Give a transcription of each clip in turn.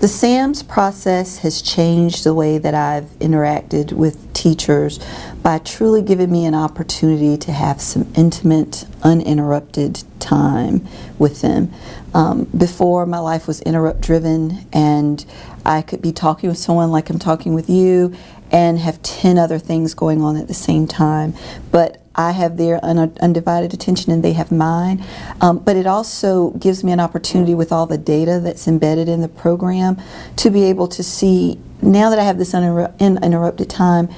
The SAMS process has changed the way that I've interacted with teachers by truly giving me an opportunity to have some intimate, uninterrupted time with them. Before, my life was interrupt driven, and I could be talking with someone like I'm talking with you and have 10 other things going on at the same time. But I have their undivided attention and they have mine. But it also gives me an opportunity with all the data that's embedded in the program to be able to see, now that I have this uninterrupted time,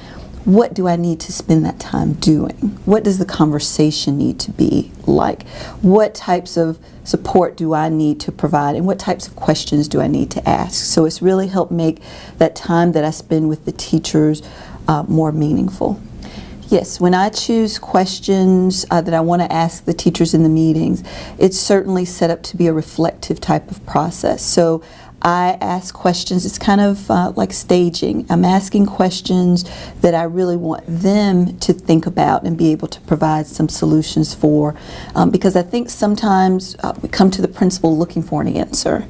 what do I need to spend that time doing? What does the conversation need to be like? What types of support do I need to provide, and what types of questions do I need to ask? So it's really helped make that time that I spend with the teachers more meaningful. Yes, when I choose questions that I want to ask the teachers in the meetings, it's certainly set up to be a reflective type of process. So I ask questions, it's kind of like staging. I'm asking questions that I really want them to think about and be able to provide some solutions for, because I think sometimes we come to the principal looking for an answer.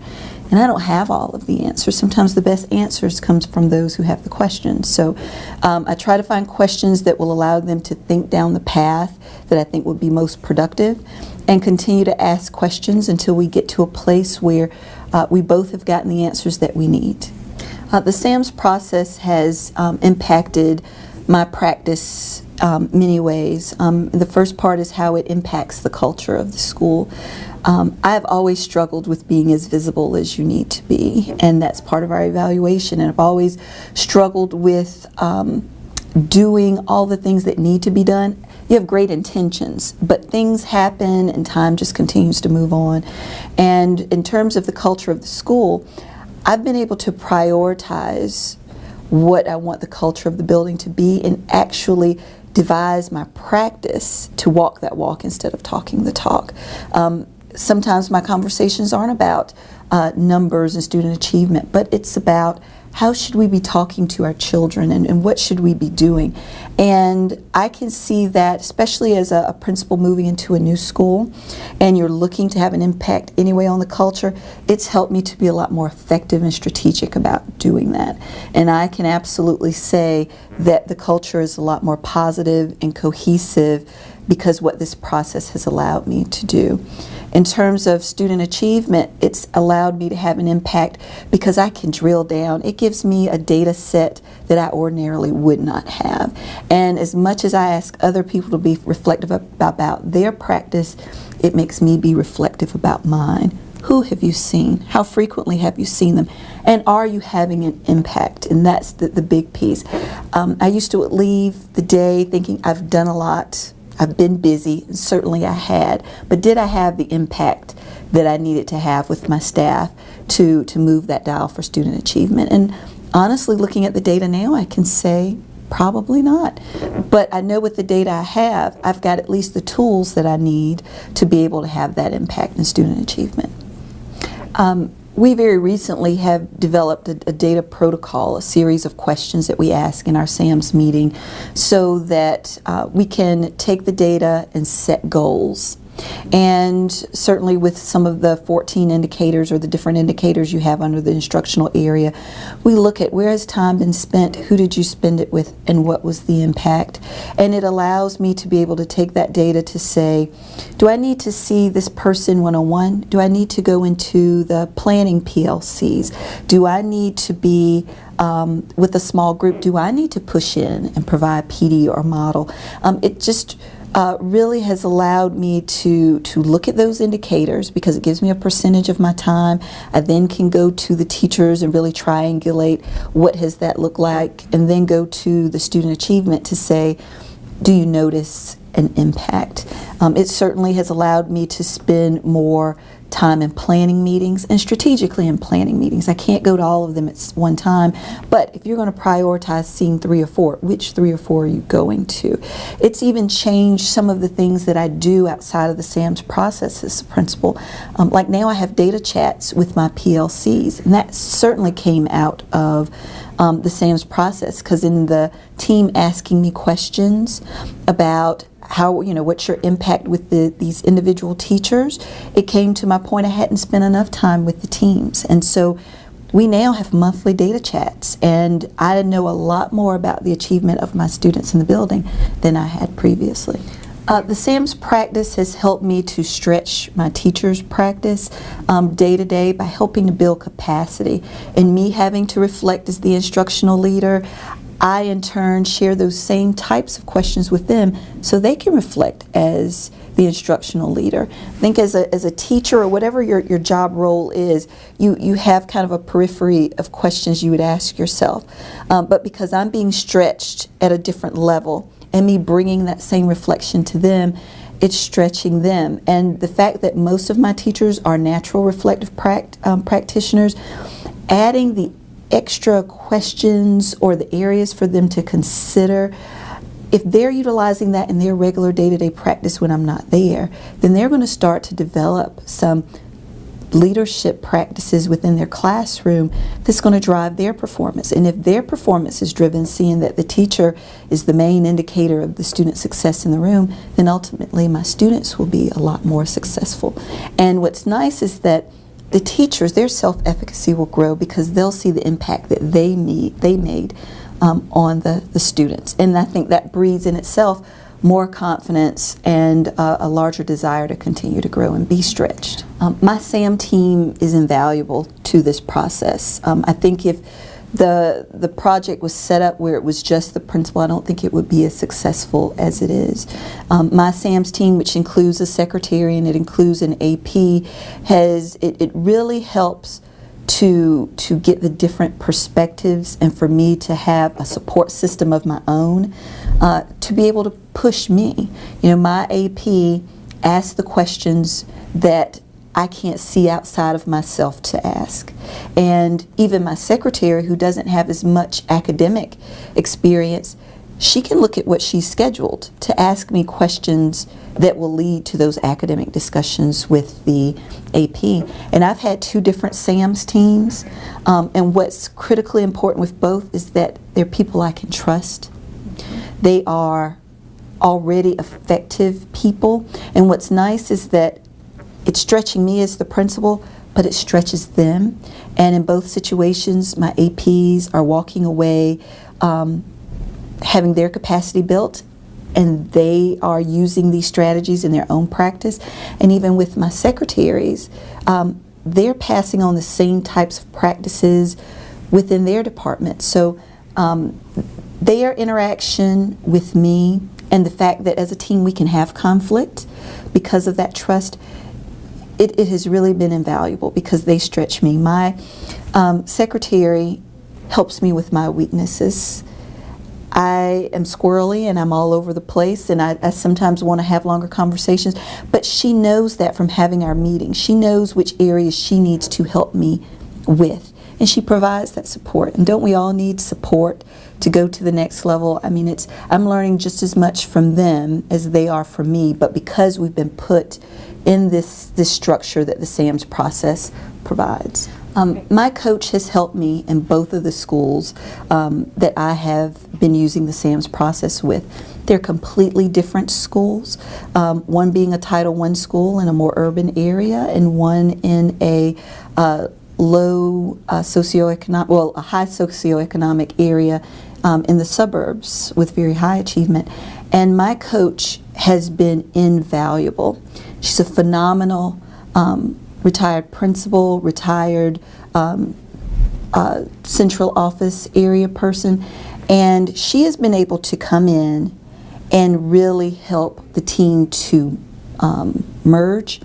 And I don't have all of the answers. Sometimes the best answers comes from those who have the questions. So I try to find questions that will allow them to think down the path that I think would be most productive, and continue to ask questions until we get to a place where we both have gotten the answers that we need. The SAMS process has impacted my practice many ways. The first part is how it impacts the culture of the school. I've always struggled with being as visible as you need to be, and that's part of our evaluation. And I've always struggled with doing all the things that need to be done. You have great intentions, but things happen and time just continues to move on. And in terms of the culture of the school, I've been able to prioritize what I want the culture of the building to be and actually devise my practice to walk that walk instead of talking the talk. Sometimes my conversations aren't about numbers and student achievement, but it's about how should we be talking to our children, and what should we be doing? And I can see that, especially as a principal moving into a new school and you're looking to have an impact anyway on the culture, it's helped me to be a lot more effective and strategic about doing that. And I can absolutely say that the culture is a lot more positive and cohesive because what this process has allowed me to do. In terms of student achievement, it's allowed me to have an impact because I can drill down. It gives me a data set that I ordinarily would not have. And as much as I ask other people to be reflective about their practice, it makes me be reflective about mine. Who have you seen? How frequently have you seen them? And are you having an impact? And that's the big piece. I used to leave the day thinking I've done a lot. I've been busy, and certainly I had, but did I have the impact that I needed to have with my staff to move that dial for student achievement? And honestly, looking at the data now, I can say probably not. But I know with the data I have, I've got at least the tools that I need to be able to have that impact in student achievement. We very recently have developed a data protocol, a series of questions that we ask in our SAMS meeting so that we can take the data and set goals. And certainly with some of the 14 indicators or the different indicators you have under the instructional area, we look at where has time been spent, who did you spend it with, and what was the impact. And it allows me to be able to take that data to say, do I need to see this person one-on-one? Do I need to go into the planning PLCs? Do I need to be with a small group? Do I need to push in and provide PD or model? It just really has allowed me to look at those indicators because it gives me a percentage of my time. I then can go to the teachers and really triangulate what has that looked like, and then go to the student achievement to say, do you notice an impact? It certainly has allowed me to spend more time in planning meetings and strategically in planning meetings. I can't go to all of them at one time, but if you're going to prioritize seeing 3 or 4, which 3 or 4 are you going to? It's even changed some of the things that I do outside of the SAMS process as a principal. Like now I have data chats with my PLCs, and that certainly came out of the SAMS process, because in the team asking me questions about how, what's your impact with these individual teachers, it came to my point I hadn't spent enough time with the teams. And so we now have monthly data chats, and I know a lot more about the achievement of my students in the building than I had previously. The SAMS practice has helped me to stretch my teacher's practice day to day by helping to build capacity. And me having to reflect as the instructional leader, I in turn share those same types of questions with them so they can reflect as the instructional leader. I think as a teacher, or whatever your job role is, you have kind of a periphery of questions you would ask yourself. But because I'm being stretched at a different level, and me bringing that same reflection to them, it's stretching them. And the fact that most of my teachers are natural reflective practitioners, adding the extra questions or the areas for them to consider, if they're utilizing that in their regular day-to-day practice when I'm not there, then they're going to start to develop some leadership practices within their classroom that's going to drive their performance. And if their performance is driven, seeing that the teacher is the main indicator of the student success in the room, then ultimately my students will be a lot more successful. And what's nice is that the teachers, their self-efficacy will grow because they'll see the impact that they made on the students. And I think that breeds in itself more confidence and a larger desire to continue to grow and be stretched. My SAM team is invaluable to this process. I think if the project was set up where it was just the principal, I don't think it would be as successful as it is. My SAMS team, which includes a secretary and it includes an AP, it really helps to get the different perspectives, and for me to have a support system of my own to be able to push me. You know, my AP asks the questions that I can't see outside of myself to ask. And even my secretary, who doesn't have as much academic experience, she can look at what she's scheduled to ask me questions that will lead to those academic discussions with the AP. And I've had 2 different SAMS teams, and what's critically important with both is that they're people I can trust. They are already effective people, and what's nice is that it's stretching me as the principal, but it stretches them. And in both situations, my APs are walking away having their capacity built, and they are using these strategies in their own practice. And even with my secretaries, they're passing on the same types of practices within their department. So their interaction with me, and the fact that as a team we can have conflict because of that trust, it has really been invaluable because they stretch me. My secretary helps me with my weaknesses. I am squirrely and I'm all over the place, and I sometimes want to have longer conversations, but she knows that from having our meetings. She knows which areas she needs to help me with, and she provides that support. And don't we all need support to go to the next level? I mean, I'm learning just as much from them as they are from me, but because we've been put in this structure that the SAMS process provides. My coach has helped me in both of the schools that I have been using the SAMS process with. They're completely different schools, one being a Title I school in a more urban area, and one in a low socioeconomic, well, a high socioeconomic area in the suburbs with very high achievement. And my coach has been invaluable. She's a phenomenal retired principal, retired central office area person, and she has been able to come in and really help the team to merge.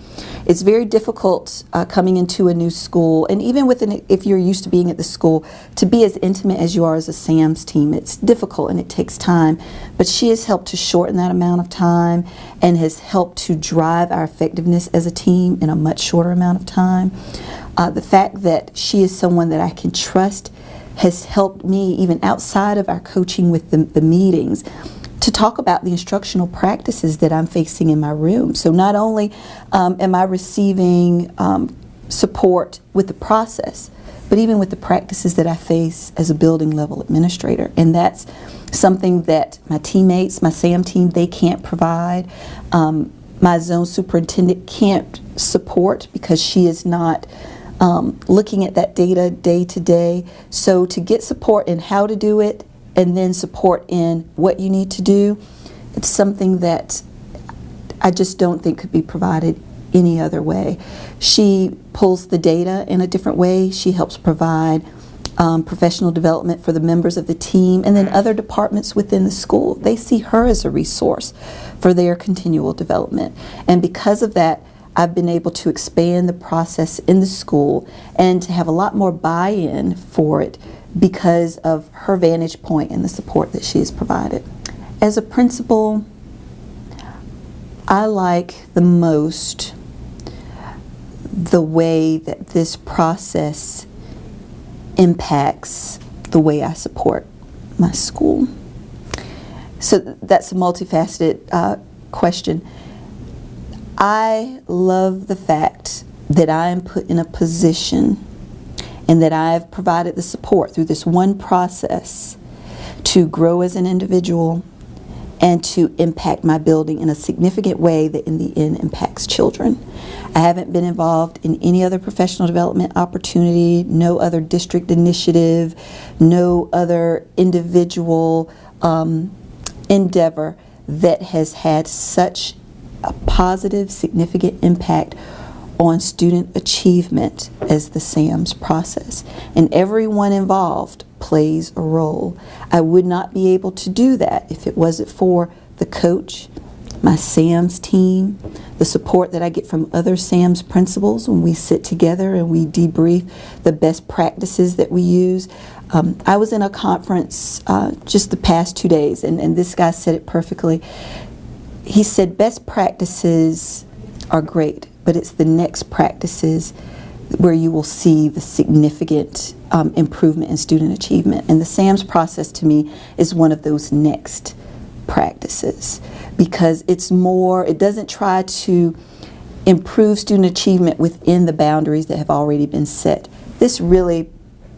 It's very difficult coming into a new school, and even if you're used to being at the school, to be as intimate as you are as a SAMS team. It's difficult and it takes time, but she has helped to shorten that amount of time and has helped to drive our effectiveness as a team in a much shorter amount of time. The fact that she is someone that I can trust has helped me, even outside of our coaching with the meetings, to talk about the instructional practices that I'm facing in my room. So not only am I receiving support with the process, but even with the practices that I face as a building level administrator. And that's something that my teammates, my SAM team, they can't provide. My zone superintendent can't support because she is not looking at that data day to day. So to get support in how to do it and then support in what you need to do, it's something that I just don't think could be provided any other way. She pulls the data in a different way. She helps provide professional development for the members of the team and then other departments within the school. They see her as a resource for their continual development. And because of that, I've been able to expand the process in the school and to have a lot more buy-in for it because of her vantage point and the support that she has provided. As a principal, I like the most the way that this process impacts the way I support my school. So that's a multifaceted question. I love the fact that I am put in a position and that I've provided the support through this one process to grow as an individual and to impact my building in a significant way that in the end impacts children. I haven't been involved in any other professional development opportunity, no other district initiative, no other individual endeavor that has had such a positive, significant impact on student achievement as the SAMS process. And everyone involved plays a role. I would not be able to do that if it wasn't for the coach, my SAMS team, the support that I get from other SAMS principals when we sit together and we debrief the best practices that we use. I was in a conference just the past 2 days, and this guy said it perfectly. He said best practices are great, but it's the next practices where you will see the significant improvement in student achievement. And the SAMS process to me is one of those next practices because it's more, it doesn't try to improve student achievement within the boundaries that have already been set. This really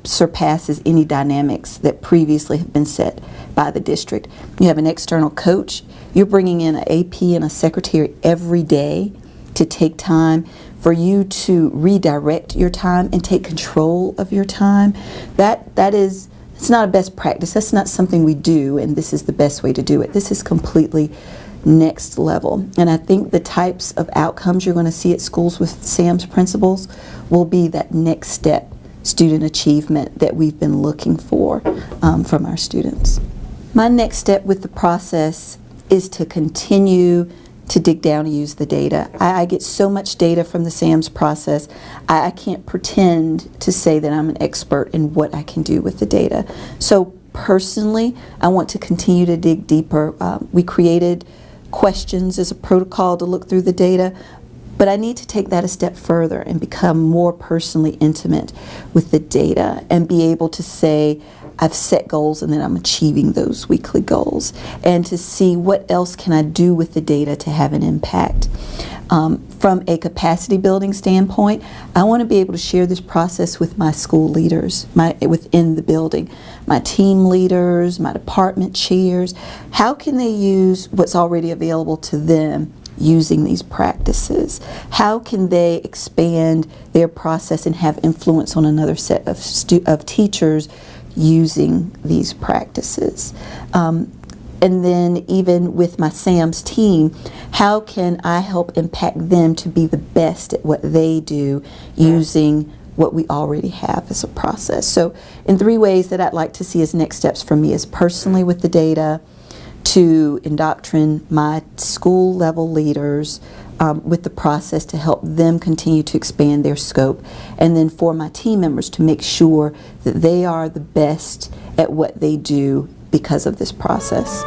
surpasses any dynamics that previously have been set by the district. You have an external coach, you're bringing in an AP and a secretary every day to take time for you to redirect your time and take control of your time. That is, it's not a best practice. That's not something we do and this is the best way to do it. This is completely next level. And I think the types of outcomes you're going to see at schools with SAMS principals will be that next step student achievement that we've been looking for from our students. My next step with the process is to continue to dig down and use the data. I get so much data from the SAMS process, I can't pretend to say that I'm an expert in what I can do with the data. So personally, I want to continue to dig deeper. We created questions as a protocol to look through the data, but I need to take that a step further and become more personally intimate with the data and be able to say, I've set goals and then I'm achieving those weekly goals, and to see what else can I do with the data to have an impact. From a capacity building standpoint, I want to be able to share this process with my school leaders within the building, my team leaders, my department chairs. How can they use what's already available to them using these practices? How can they expand their process and have influence on another set of teachers using these practices? And then even with my SAMS team, how can I help impact them to be the best at what they do using what we already have as a process? So in 3 ways that I'd like to see as next steps for me is personally with the data, to indoctrinate my school level leaders with the process to help them continue to expand their scope, and then for my team members to make sure that they are the best at what they do because of this process.